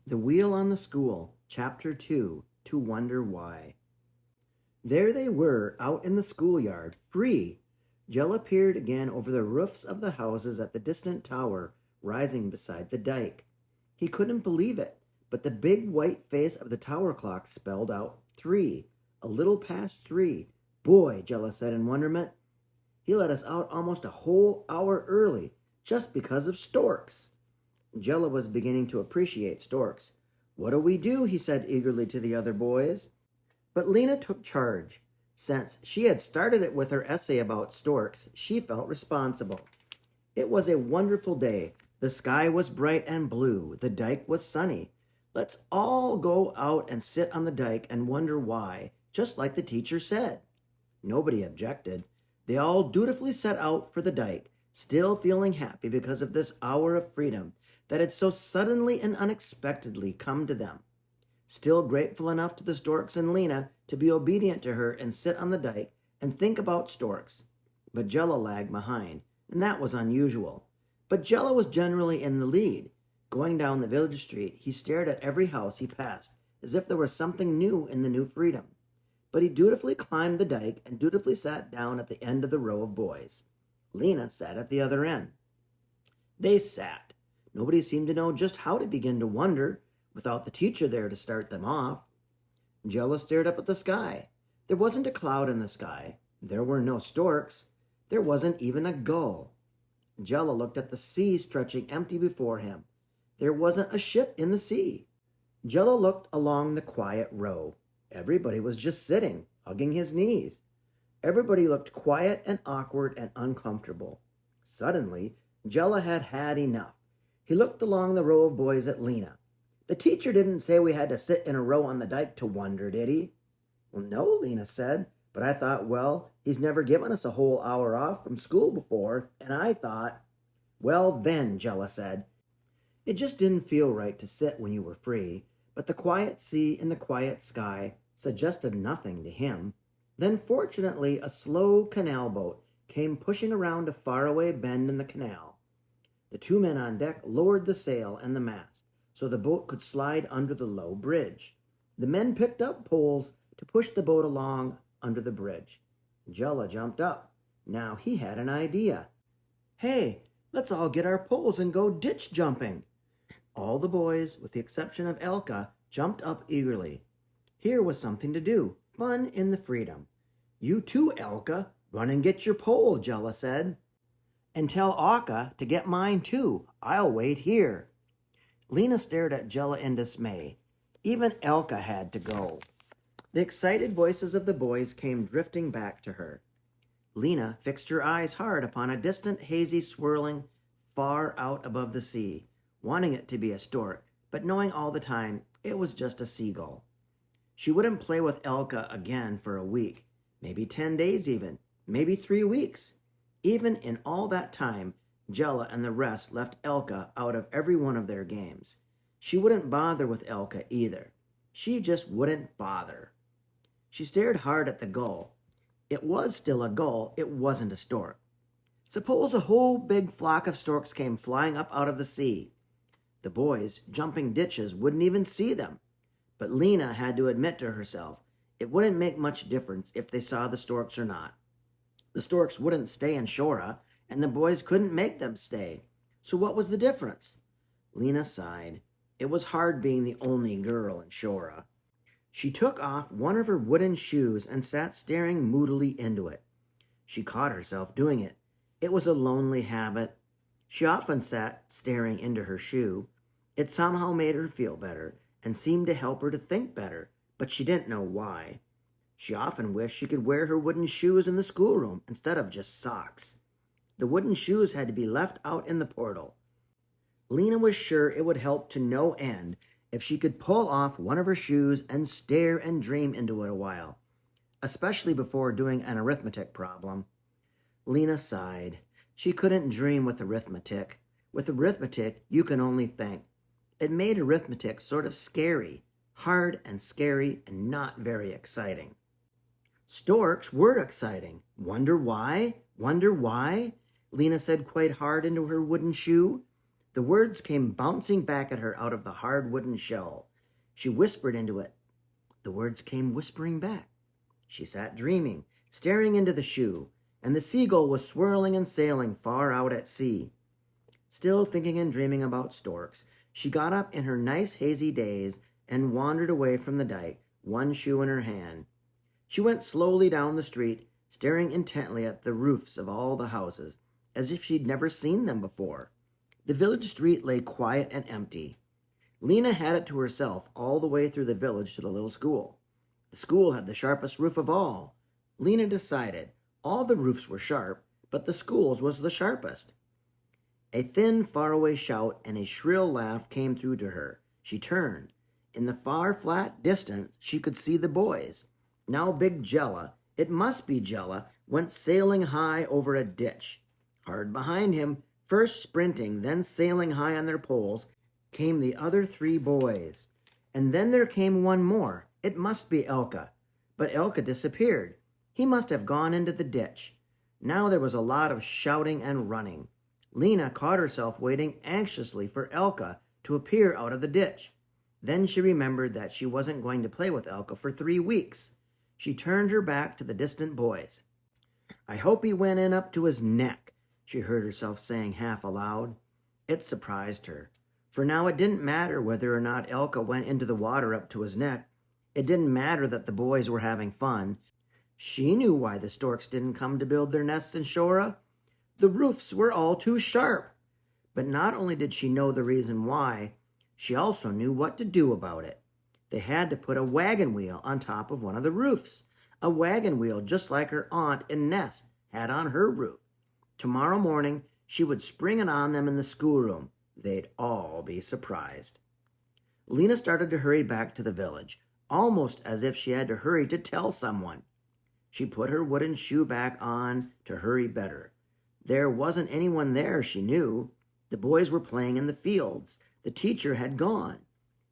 The Wheel on the School, Chapter 2, To Wonder Why. There they were, out in the schoolyard, free. Jell appeared again over the roofs of the houses at the distant tower, rising beside the dike. He couldn't believe it, but the big white face of the tower clock spelled out 3, a little past 3. Boy, Jella said in wonderment, he let us out almost a whole hour early, just because of Storks. Jella was beginning to appreciate Storks. What do we do? He said eagerly to the other boys. But Lina took charge. Since she had started it with her essay about Storks, she felt responsible. It was a wonderful day. The sky was bright and blue. The dike was sunny. Let's all go out and sit on the dike and wonder why, just like the teacher said. Nobody objected. They all dutifully set out for the dike, still feeling happy because of this hour of freedom that had so suddenly and unexpectedly come to them. Still grateful enough to the Storks and Lina to be obedient to her and sit on the dike and think about Storks. But Jella lagged behind, and that was unusual. But Jella was generally in the lead. Going down the village street, he stared at every house he passed as if there was something new in the new freedom. But he dutifully climbed the dike and dutifully sat down at the end of the row of boys. Lina sat at the other end. They sat. Nobody seemed to know just how to begin to wonder, without the teacher there to start them off. Jella stared up at the sky. There wasn't a cloud in the sky. There were no storks. There wasn't even a gull. Jella looked at the sea stretching empty before him. There wasn't a ship in the sea. Jella looked along the quiet row. Everybody was just sitting, hugging his knees. Everybody looked quiet and awkward and uncomfortable. Suddenly, Jella had had enough. He looked along the row of boys at Lina. The teacher didn't say we had to sit in a row on the dike to wonder, did he? Well, no, Lina said, but I thought, well, he's never given us a whole hour off from school before, and I thought, well then, Jella said. It just didn't feel right to sit when you were free, but the quiet sea and the quiet sky suggested nothing to him. Then, fortunately, a slow canal boat came pushing around a faraway bend in the canal. The two men on deck lowered the sail and the mast so the boat could slide under the low bridge. The men picked up poles to push the boat along under the bridge. Jella jumped up. Now he had an idea. Hey, let's all get our poles and go ditch jumping. All the boys, with the exception of Elka, jumped up eagerly. Here was something to do, fun in the freedom. You too, Elka, run and get your pole, Jella said. And tell Akka to get mine too. I'll wait here. Lina stared at Jella in dismay. Even Elka had to go. The excited voices of the boys came drifting back to her. Lina fixed her eyes hard upon a distant, hazy swirling far out above the sea, wanting it to be a stork, but knowing all the time it was just a seagull. She wouldn't play with Elka again for a week, maybe 10 days even, maybe 3 weeks. Even in all that time, Jella and the rest left Elka out of every one of their games. She wouldn't bother with Elka either. She just wouldn't bother. She stared hard at the gull. It was still a gull, it wasn't a stork. Suppose a whole big flock of storks came flying up out of the sea. The boys, jumping ditches, wouldn't even see them. But Lina had to admit to herself it wouldn't make much difference if they saw the storks or not. The storks wouldn't stay in Shora, and the boys couldn't make them stay. So what was the difference? Lina sighed. It was hard being the only girl in Shora. She took off one of her wooden shoes and sat staring moodily into it. She caught herself doing it. It was a lonely habit. She often sat staring into her shoe. It somehow made her feel better and seemed to help her to think better, but she didn't know why. She often wished she could wear her wooden shoes in the schoolroom instead of just socks. The wooden shoes had to be left out in the portal. Lina was sure it would help to no end if she could pull off one of her shoes and stare and dream into it a while, especially before doing an arithmetic problem. Lina sighed. She couldn't dream with arithmetic. With arithmetic, you can only think. It made arithmetic sort of scary, hard and scary and not very exciting. Storks were exciting. Wonder why? Wonder why? Lina said quite hard into her wooden shoe. The words came bouncing back at her out of the hard wooden shell. She whispered into it. The words came whispering back. She sat dreaming, staring into the shoe, and the seagull was swirling and sailing far out at sea. Still thinking and dreaming about storks, she got up in her nice hazy daze and wandered away from the dike, one shoe in her hand. She went slowly down the street, staring intently at the roofs of all the houses, as if she'd never seen them before. The village street lay quiet and empty. Lina had it to herself all the way through the village to the little school. The school had the sharpest roof of all. Lina decided all the roofs were sharp, but the school's was the sharpest. A thin, faraway shout and a shrill laugh came through to her. She turned. In the far, flat distance, she could see the boys. Now big Jella, it must be Jella, went sailing high over a ditch. Hard behind him, first sprinting, then sailing high on their poles, came the other three boys. And then there came one more. It must be Elka. But Elka disappeared. He must have gone into the ditch. Now there was a lot of shouting and running. Lina caught herself waiting anxiously for Elka to appear out of the ditch. Then she remembered that she wasn't going to play with Elka for 3 weeks. She turned her back to the distant boys. I hope he went in up to his neck, she heard herself saying half aloud. It surprised her. For now it didn't matter whether or not Elka went into the water up to his neck. It didn't matter that the boys were having fun. She knew why the storks didn't come to build their nests in Shora. The roofs were all too sharp. But not only did she know the reason why, she also knew what to do about it. They had to put a wagon wheel on top of one of the roofs. A wagon wheel just like her aunt and Ness had on her roof. Tomorrow morning, she would spring it on them in the schoolroom. They'd all be surprised. Lina started to hurry back to the village, almost as if she had to hurry to tell someone. She put her wooden shoe back on to hurry better. There wasn't anyone there, she knew. The boys were playing in the fields. The teacher had gone.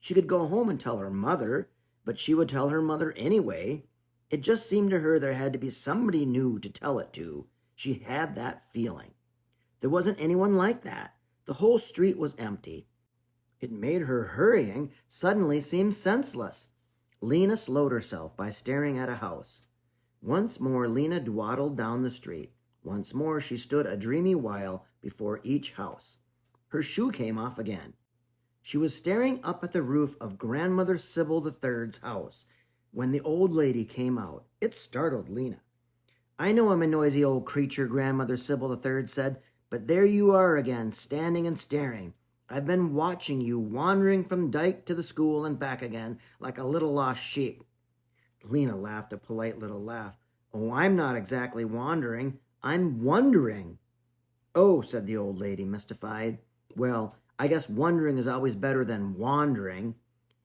She could go home and tell her mother, but she would tell her mother anyway. It just seemed to her there had to be somebody new to tell it to. She had that feeling. There wasn't anyone like that. The whole street was empty. It made her hurrying suddenly seem senseless. Lina slowed herself by staring at a house. Once more Lina dawdled down the street. Once more she stood a dreamy while before each house. Her shoe came off again. She was staring up at the roof of Grandmother Sybil III's house when the old lady came out. It startled Lina. I know I'm a noisy old creature, Grandmother Sybil III said, but there you are again, standing and staring. I've been watching you, wandering from dike to the school and back again, like a little lost sheep. Lina laughed a polite little laugh. Oh, I'm not exactly wandering. I'm wondering. Oh, said the old lady, mystified. Well, I guess wondering is always better than wandering.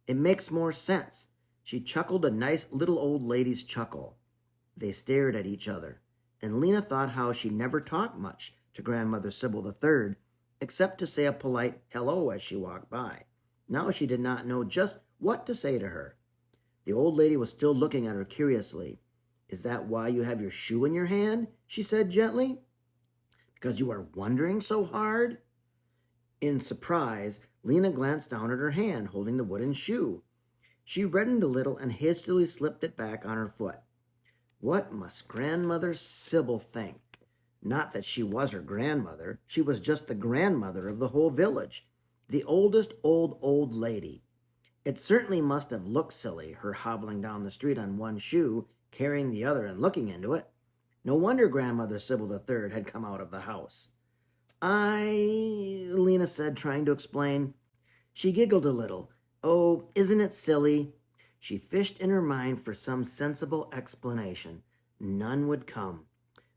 It makes more sense. She chuckled a nice little old lady's chuckle. They stared at each other, and Lina thought how she never talked much to Grandmother Sybil III, except to say a polite hello as she walked by. Now she did not know just what to say to her. The old lady was still looking at her curiously. Is that why you have your shoe in your hand? She said gently. Because you are wondering so hard? In surprise, Lina glanced down at her hand, holding the wooden shoe. She reddened a little and hastily slipped it back on her foot. What must Grandmother Sybil think? Not that she was her grandmother. She was just the grandmother of the whole village. The oldest old lady. It certainly must have looked silly, her hobbling down the street on one shoe, carrying the other and looking into it. No wonder Grandmother Sybil III had come out of the house. Lina said, trying to explain. She giggled a little. Oh, isn't it silly? She fished in her mind for some sensible explanation. None would come.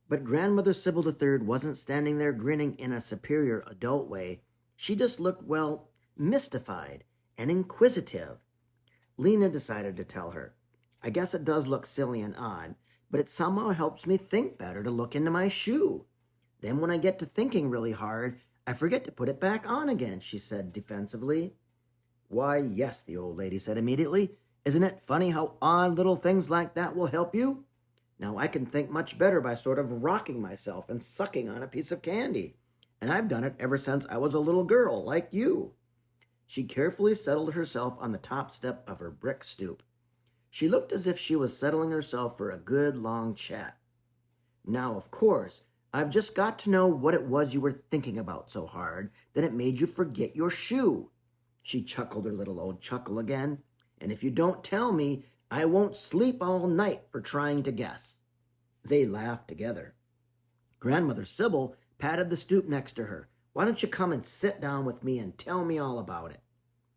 But Grandmother Sybil III wasn't standing there grinning in a superior adult way. She just looked, well, mystified and inquisitive. Lina decided to tell her. I guess it does look silly and odd, but it somehow helps me think better to look into my shoe. Then when I get to thinking really hard, I forget to put it back on again, she said defensively. Why, yes, the old lady said immediately. Isn't it funny how odd little things like that will help you? Now I can think much better by sort of rocking myself and sucking on a piece of candy. and I've done it ever since I was a little girl, like you." She carefully settled herself on the top step of her brick stoop. She looked as if she was settling herself for a good long chat. "Now, of course, I've just got to know what it was you were thinking about so hard that it made you forget your shoe." She chuckled her little old chuckle again. "And if you don't tell me, I won't sleep all night for trying to guess." They laughed together. Grandmother Sybil patted the stoop next to her. "Why don't you come and sit down with me and tell me all about it?"